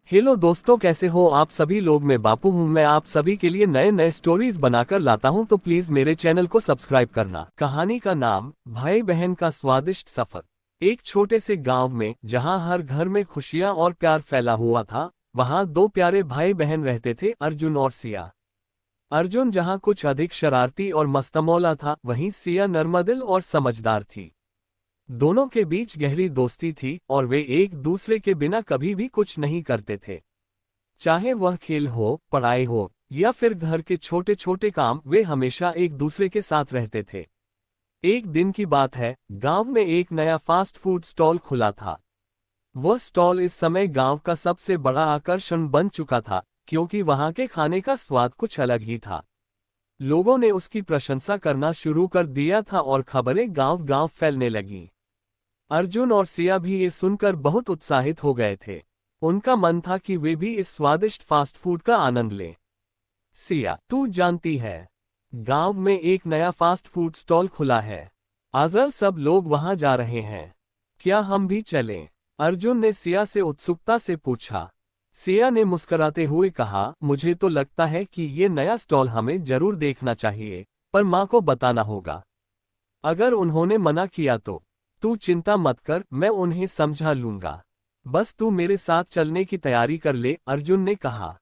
Hello दोस्तों, कैसे हो आप सभी लोग। मैं बापू हूँ। मैं आप सभी के लिए नए नए स्टोरीज बनाकर लाता हूँ, तो प्लीज मेरे चैनल को सब्सक्राइब करना। कहानी का नाम भाई बहन का स्वादिष्ट सफर। एक छोटे से गांव में जहाँ हर घर में खुशियाँ और प्यार फैला हुआ था, वहाँ दो प्यारे भाई बहन रहते थे, अर्जुन और सिया। अर्जुन जहाँ कुछ अधिक शरारती और मस्तमौला था, वहीं सिया नर्मदिल और समझदार थी। दोनों के बीच गहरी दोस्ती थी और वे एक दूसरे के बिना कभी भी कुछ नहीं करते थे। चाहे वह खेल हो, पढ़ाई हो या फिर घर के छोटे छोटे काम, वे हमेशा एक दूसरे के साथ रहते थे। एक दिन की बात है, गांव में एक नया फास्ट फूड स्टॉल खुला था। वह स्टॉल इस समय गांव का सबसे बड़ा आकर्षण बन चुका था, क्योंकि वहां के खाने का स्वाद कुछ अलग ही था। लोगों ने उसकी प्रशंसा करना शुरू कर दिया था और खबरें गांव गांव फैलने लगीं। अर्जुन और सिया भी ये सुनकर बहुत उत्साहित हो गए थे। उनका मन था कि वे भी इस स्वादिष्ट फास्ट फूड का आनंद लें। सिया, तू जानती है, गांव में एक नया फास्ट फूड स्टॉल खुला है। आजकल सब लोग वहां जा रहे हैं। क्या हम भी चलें? अर्जुन ने सिया से उत्सुकता से पूछा। सिया ने मुस्कुराते हुए कहा, मुझे तो लगता है कि ये नया स्टॉल हमें जरूर देखना चाहिए, पर माँ को बताना होगा। अगर उन्होंने मना किया तो? तू चिंता मत कर, मैं उन्हें समझा लूंगा। बस तू मेरे साथ चलने की तैयारी कर ले, अर्जुन ने कहा।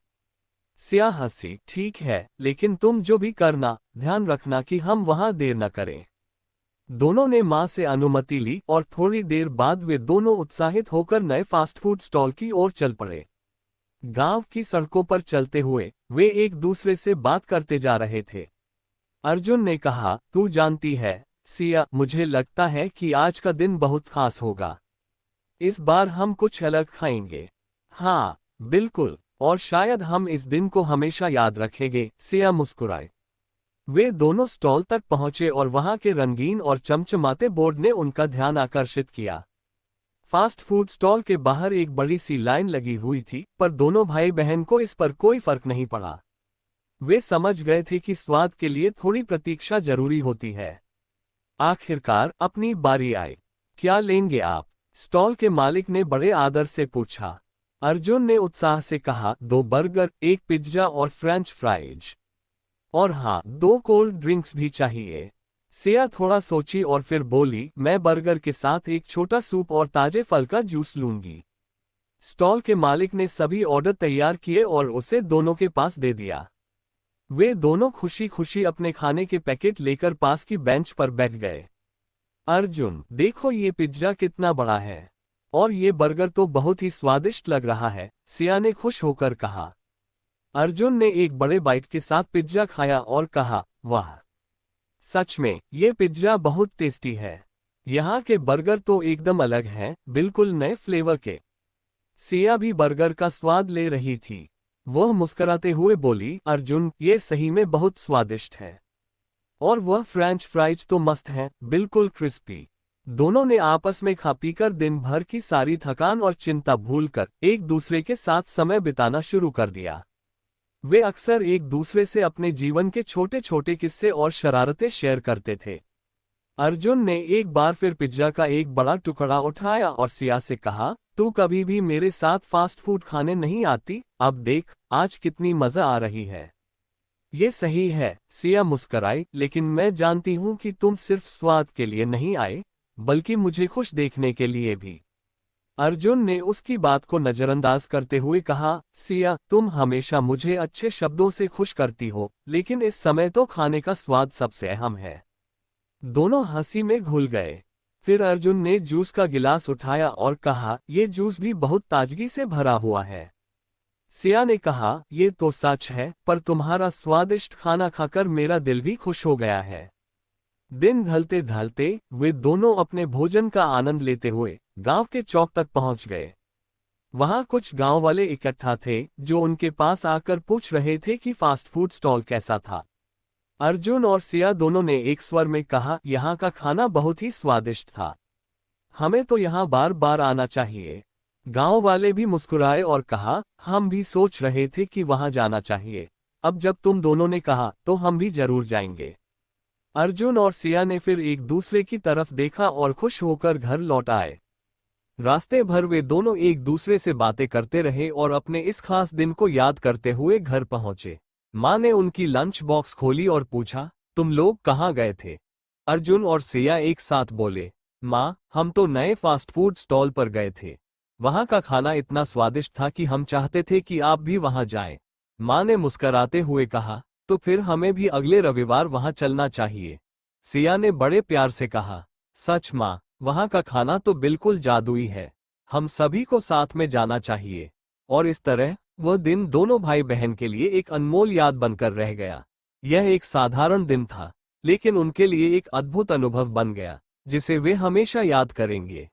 सिया हंसी। ठीक है, लेकिन तुम जो भी करना, ध्यान रखना कि हम वहां देर न करें। दोनों ने मां से अनुमति ली और थोड़ी देर बाद वे दोनों उत्साहित होकर नए फास्ट फूड स्टॉल की ओर चल पड़े। गांव की सड़कों पर चलते हुए वे एक दूसरे से बात करते जा रहे थे। अर्जुन ने कहा, तू जानती है सिया, मुझे लगता है कि आज का दिन बहुत खास होगा। इस बार हम कुछ अलग खाएंगे। हाँ बिल्कुल, और शायद हम इस दिन को हमेशा याद रखेंगे, सिया मुस्कुराए। वे दोनों स्टॉल तक पहुंचे और वहां के रंगीन और चमचमाते बोर्ड ने उनका ध्यान आकर्षित किया। फास्ट फूड स्टॉल के बाहर एक बड़ी सी लाइन लगी हुई थी, पर दोनों भाई बहन को इस पर कोई फर्क नहीं पड़ा। वे समझ गए थे कि स्वाद के लिए थोड़ी प्रतीक्षा जरूरी होती है। आखिरकार अपनी बारी आई। क्या लेंगे आप? स्टॉल के मालिक ने बड़े आदर से पूछा। अर्जुन ने उत्साह से कहा, 2 बर्गर, 1 पिज्जा और फ्रेंच फ्राइज। और हाँ, 2 कोल्ड ड्रिंक्स भी चाहिए। सिया थोड़ा सोची और फिर बोली, मैं बर्गर के साथ एक छोटा सूप और ताजे फल का जूस लूंगी। स्टॉल के मालिक ने सभी ऑर्डर तैयार किए और उसे दोनों के पास दे दिया। वे दोनों खुशी खुशी अपने खाने के पैकेट लेकर पास की बेंच पर बैठ गए। अर्जुन, देखो ये पिज्जा कितना बड़ा है, और ये बर्गर तो बहुत ही स्वादिष्ट लग रहा है, सिया ने खुश होकर कहा। अर्जुन ने एक बड़े बाइट के साथ पिज्जा खाया और कहा, वाह, सच में ये पिज्जा बहुत टेस्टी है। यहाँ के बर्गर तो एकदम अलग हैं, बिल्कुल नए फ्लेवर के। सिया भी बर्गर का स्वाद ले रही थी। वह मुस्कुराते हुए बोली, अर्जुन, ये सही में बहुत स्वादिष्ट है। और वह फ्रेंच फ्राइज तो मस्त हैं, बिल्कुल क्रिस्पी। दोनों ने आपस में खा पीकर दिन भर की सारी थकान और चिंता भूलकर एक दूसरे के साथ समय बिताना शुरू कर दिया। वे अक्सर एक दूसरे से अपने जीवन के छोटे छोटे किस्से और शरारतें शेयर करते थे। अर्जुन ने एक बार फिर पिज्जा का एक बड़ा टुकड़ा उठाया और सिया से कहा, तू कभी भी मेरे साथ फास्ट फूड खाने नहीं आती, अब देख आज कितनी मजा आ रही है। ये सही है, सिया मुस्कराई, लेकिन मैं जानती हूँ कि तुम सिर्फ स्वाद के लिए नहीं आए, बल्कि मुझे खुश देखने के लिए भी। अर्जुन ने उसकी बात को नजरअंदाज करते हुए कहा, सिया, तुम हमेशा मुझे अच्छे शब्दों से खुश करती हो, लेकिन इस समय तो खाने का स्वाद सबसे अहम है। दोनों हंसी में घुल गए। फिर अर्जुन ने जूस का गिलास उठाया और कहा, यह जूस भी बहुत ताजगी से भरा हुआ है। सिया ने कहा, ये तो सच है, पर तुम्हारा स्वादिष्ट खाना खाकर मेरा दिल भी खुश हो गया है। दिन ढलते ढलते वे दोनों अपने भोजन का आनंद लेते हुए गांव के चौक तक पहुंच गए। वहां कुछ गांव वाले इकट्ठा थे, जो उनके पास आकर पूछ रहे थे कि फास्ट फूड स्टॉल कैसा था। अर्जुन और सिया दोनों ने एक स्वर में कहा, यहाँ का खाना बहुत ही स्वादिष्ट था, हमें तो यहाँ बार बार आना चाहिए। गांव वाले भी मुस्कुराए और कहा, हम भी सोच रहे थे कि वहां जाना चाहिए। अब जब तुम दोनों ने कहा तो हम भी जरूर जाएंगे। अर्जुन और सिया ने फिर एक दूसरे की तरफ देखा और खुश होकर घर लौट आए। रास्ते भर वे दोनों एक दूसरे से बातें करते रहे और अपने इस खास दिन को याद करते हुए घर पहुंचे। माँ ने उनकी लंच बॉक्स खोली और पूछा, तुम लोग कहाँ गए थे? अर्जुन और सिया एक साथ बोले, माँ, हम तो नए फास्ट फूड स्टॉल पर गए थे। वहाँ का खाना इतना स्वादिष्ट था कि हम चाहते थे कि आप भी वहाँ जाएं। माँ ने मुस्कराते हुए कहा, तो फिर हमें भी अगले रविवार वहाँ चलना चाहिए। सिया ने बड़े प्यार से कहा, सच माँ, वहाँ का खाना तो बिल्कुल जादुई है। हम सभी को साथ में जाना चाहिए। और इस तरह वह दिन दोनों भाई बहन के लिए एक अनमोल याद बनकर रह गया। यह एक साधारण दिन था, लेकिन उनके लिए एक अद्भुत अनुभव बन गया, जिसे वे हमेशा याद करेंगे।